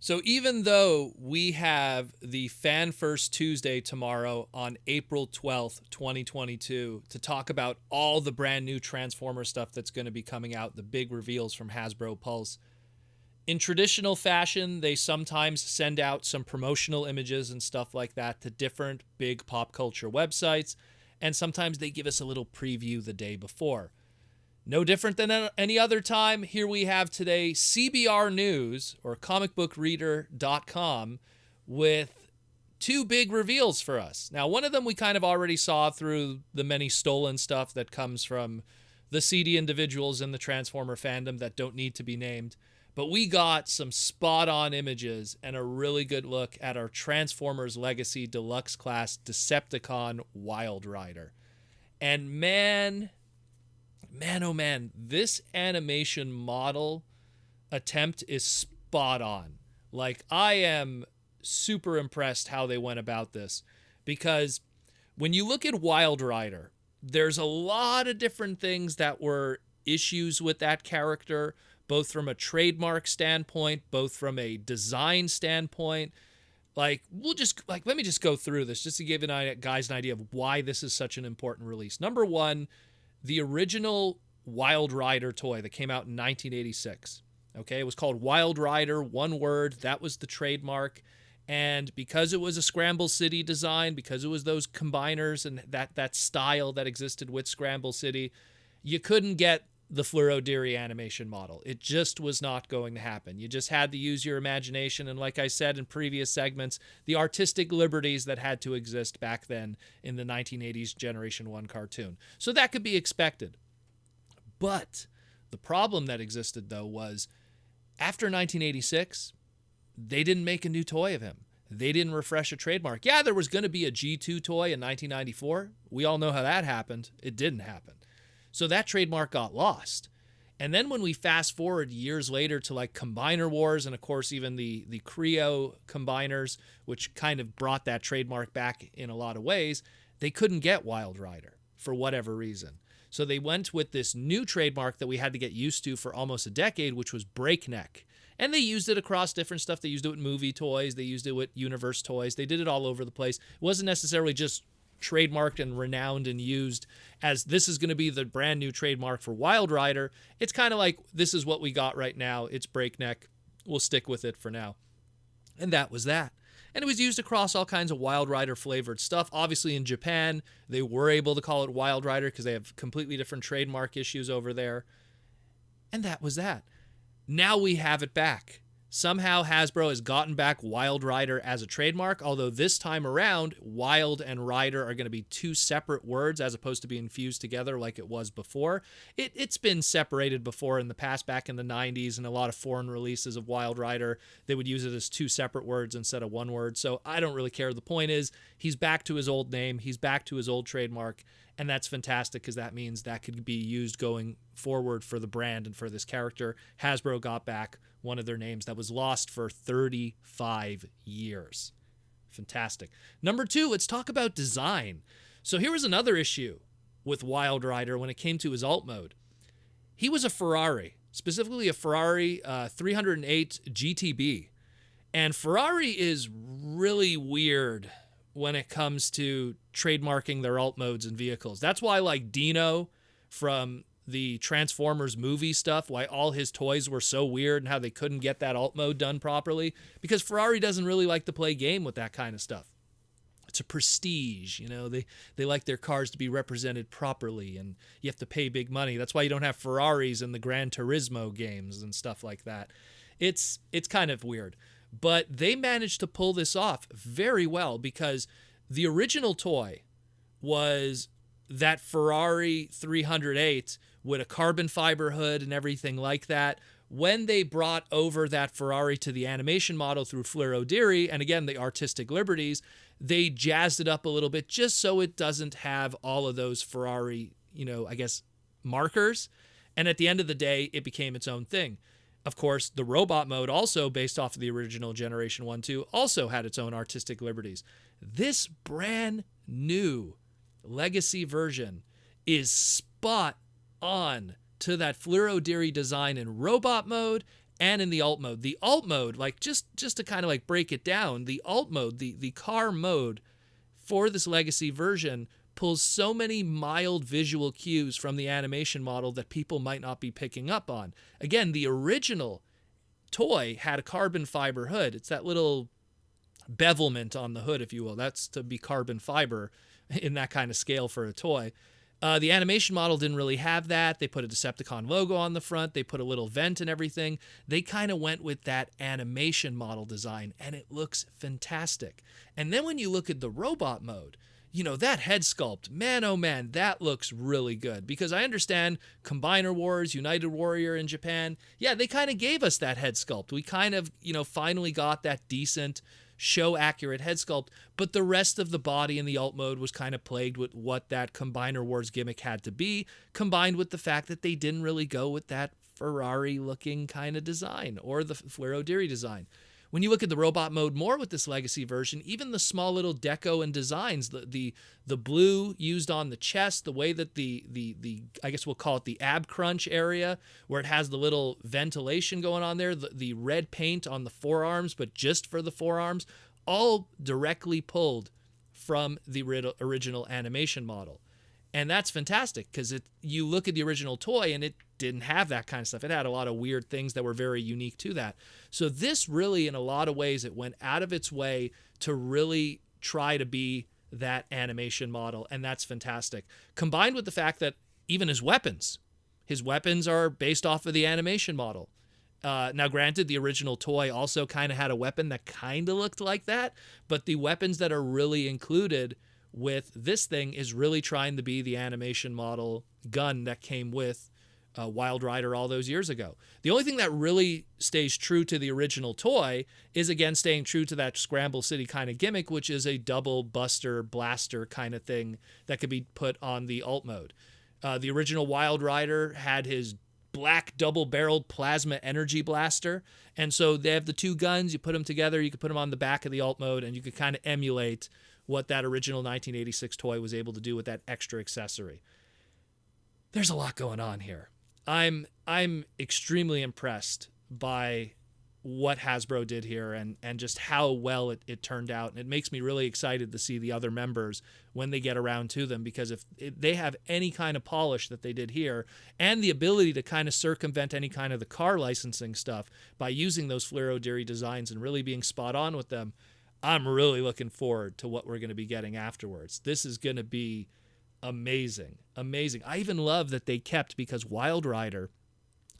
So even though we have the Fan First Tuesday tomorrow on April 12th, 2022, to talk about all the brand new Transformer stuff that's going to be coming out, the big reveals from Hasbro Pulse, in traditional fashion, they sometimes send out some promotional images and stuff like that to different big pop culture websites, and sometimes they give us a little preview the day before. No different than any other time, here we have today CBR News, or comicbookreader.com, with two big reveals for us. Now, one of them we kind of already saw through the many stolen stuff that comes from the seedy individuals in the Transformer fandom that don't need to be named. But we got some spot-on images and a really good look at our Transformers Legacy Deluxe Class Decepticon Wildrider. And man, oh man, this animation model attempt is spot on. Like, I am super impressed how they went about this, because when you look at Wildrider, there's a lot of different things that were issues with that character, both from a trademark standpoint, both from a design standpoint. Like, let me just go through this just to give guys an idea of why this is such an important release. Number one, the original Wildrider toy that came out in 1986. Okay, it was called Wildrider, one word. That was the trademark. And because it was a Scramble City design, because it was those combiners and that style that existed with Scramble City, you couldn't get the Fluoro Deary animation model. It just was not going to happen. You just had to use your imagination, and like I said in previous segments, the artistic liberties that had to exist back then in the 1980s Generation 1 cartoon. So that could be expected. But the problem that existed, though, was after 1986, they didn't make a new toy of him. They didn't refresh a trademark. Yeah, there was going to be a G2 toy in 1994. We all know how that happened. It didn't happen. So that trademark got lost. And then when we fast forward years later to like Combiner Wars, and of course even the Creo combiners, which kind of brought that trademark back in a lot of ways, they couldn't get Wildrider for whatever reason. So they went with this new trademark that we had to get used to for almost a decade, which was Breakneck. And they used it across different stuff. They used it with movie toys. They used it with universe toys. They did it all over the place. It wasn't necessarily just trademarked and renowned and used as this is going to be the brand new trademark for Wildrider. It's kind of like, this is what we got right now. It's Breakneck. We'll stick with it for now. And that was that. And it was used across all kinds of Wildrider flavored stuff. Obviously in Japan, they were able to call it Wildrider because they have completely different trademark issues over there. And that was that. Now we have it back. Somehow Hasbro has gotten back Wildrider as a trademark, although this time around, Wild and Rider are going to be two separate words as opposed to being fused together like it was before. It's been separated before in the past, back in the 90s, and a lot of foreign releases of Wildrider, they would use it as two separate words instead of one word, so I don't really care. The point is, he's back to his old name, he's back to his old trademark, and that's fantastic because that means that could be used going forward for the brand and for this character. Hasbro got back one of their names that was lost for 35 years. Fantastic. Number two, let's talk about design. So here was another issue with Wildrider when it came to his alt mode. He was a Ferrari, specifically a Ferrari 308 GTB. And Ferrari is really weird when it comes to trademarking their alt modes and vehicles. That's why, like Dino from the Transformers movie stuff, why all his toys were so weird and how they couldn't get that alt mode done properly, because Ferrari doesn't really like to play game with that kind of stuff. It's a prestige, you know, they like their cars to be represented properly, and you have to pay big money. That's why you don't have Ferraris in the Gran Turismo games and stuff like that. It's kind of weird. But they managed to pull this off very well, because the original toy was that Ferrari 308 with a carbon fiber hood and everything like that. When they brought over that Ferrari to the animation model through Fluoro Deary, and again, the artistic liberties, they jazzed it up a little bit just so it doesn't have all of those Ferrari, I guess, markers. And at the end of the day, it became its own thing. Of course, the robot mode, also based off of the original Generation 1-2, also had its own artistic liberties. This brand new Legacy version is spot on to that Fluoro Deary design in robot mode and in the alt mode. The alt mode, like just to kind of like break it down, the alt mode, the car mode for this legacy version pulls so many mild visual cues from the animation model that people might not be picking up on. Again, the original toy had a carbon fiber hood. It's that little bevelment on the hood, if you will. That's to be carbon fiber in that kind of scale for a toy. The animation model didn't really have that. They put a Decepticon logo on the front. They put a little vent and everything. They kind of went with that animation model design, and it looks fantastic. And then when you look at the robot mode, you know, that head sculpt, man, oh man, that looks really good. Because I understand Combiner Wars, United Warrior in Japan, yeah, they kind of gave us that head sculpt. We kind of, you know, finally got that decent show accurate head sculpt, but the rest of the body in the alt mode was kind of plagued with what that Combiner Wars gimmick had to be, combined with the fact that they didn't really go with that Ferrari looking kind of design or the Fluoro Diri design. When you look at the robot mode more with this legacy version, even the small little deco and designs, the blue used on the chest, the way that the I guess we'll call it the ab crunch area, where it has the little ventilation going on there, the red paint on the forearms, but just for the forearms, all directly pulled from the original animation model. And that's fantastic because you look at the original toy and it didn't have that kind of stuff. It had a lot of weird things that were very unique to that. So this really, in a lot of ways, it went out of its way to really try to be that animation model, and that's fantastic. Combined with the fact that even his weapons are based off of the animation model. Now, granted, the original toy also kind of had a weapon that kind of looked like that, but the weapons that are really included with this thing is really trying to be the animation model gun that came with Wildrider all those years ago. The only thing that really stays true to the original toy is, again, staying true to that Scramble City kind of gimmick, which is a double buster blaster kind of thing that could be put on the alt mode. The original Wildrider had his black double-barreled plasma energy blaster, and so they have the two guns. You put them together, you could put them on the back of the alt mode, and you could kind of emulate what that original 1986 toy was able to do with that extra accessory. There's a lot going on here. I'm extremely impressed by what Hasbro did here and just how well it turned out. And it makes me really excited to see the other members when they get around to them, because if they have any kind of polish that they did here and the ability to kind of circumvent any kind of the car licensing stuff by using those Fluoro Diri designs and really being spot on with them, I'm really looking forward to what we're going to be getting afterwards. This is going to be amazing. Amazing. I even love that they kept, because Wildrider,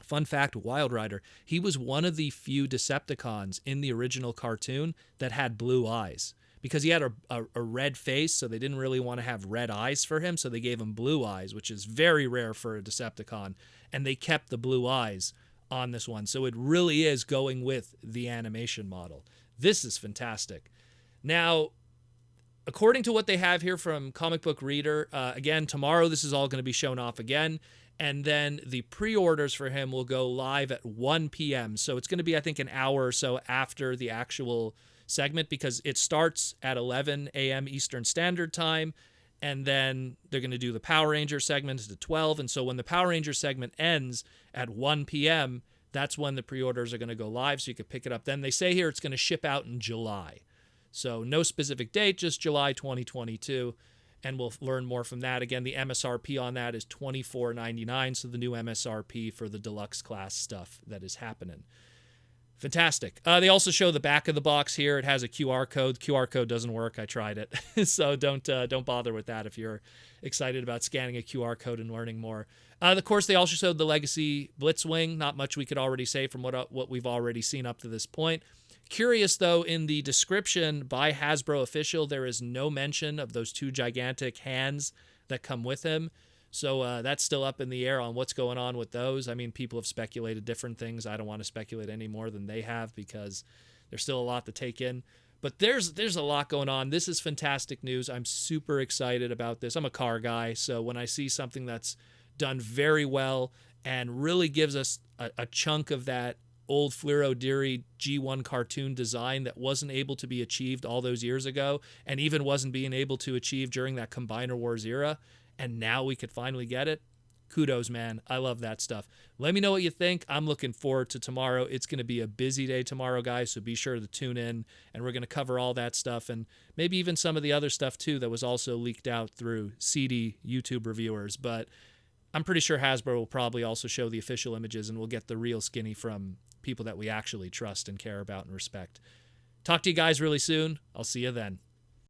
fun fact, Wildrider, he was one of the few Decepticons in the original cartoon that had blue eyes. Because he had a red face, so they didn't really want to have red eyes for him, so they gave him blue eyes, which is very rare for a Decepticon, and they kept the blue eyes on this one. So it really is going with the animation model. This is fantastic. Now, according to what they have here from Comic Book Reader, again, tomorrow this is all going to be shown off again, and then the pre-orders for him will go live at 1 p.m. So it's going to be, I think, an hour or so after the actual segment, because it starts at 11 a.m. Eastern Standard Time, and then they're going to do the Power Ranger segment at 12, and so when the Power Ranger segment ends at 1 p.m., that's when the pre-orders are going to go live, so you can pick it up then. They say here it's going to ship out in July. So no specific date, just July 2022, and we'll learn more from that. Again, the MSRP on that is $24.99, so the new MSRP for the deluxe class stuff that is happening. Fantastic. They also show the back of the box here. It has a QR code. QR code doesn't work. I tried it. So don't bother with that if you're excited about scanning a QR code and learning more. Of course, they also showed the Legacy Blitzwing. Not much we could already say from what we've already seen up to this point. Curious, though, in the description by Hasbro Official, there is no mention of those two gigantic hands that come with him. So that's still up in the air on what's going on with those. I mean, people have speculated different things. I don't want to speculate any more than they have, because there's still a lot to take in. But there's a lot going on. This is fantastic news. I'm super excited about this. I'm a car guy, so when I see something that's done very well and really gives us a chunk of that old Fluoro Diri G1 cartoon design that wasn't able to be achieved all those years ago, and even wasn't being able to achieve during that Combiner Wars era, and now we could finally get it, kudos, man. I love that stuff. Let me know what you think. I'm looking forward to tomorrow. It's going to be a busy day tomorrow, guys, so be sure to tune in, and we're going to cover all that stuff and maybe even some of the other stuff, too, that was also leaked out through seedy YouTube reviewers. But I'm pretty sure Hasbro will probably also show the official images, and we'll get the real skinny from people that we actually trust and care about and respect. Talk to you guys really soon. I'll see you then.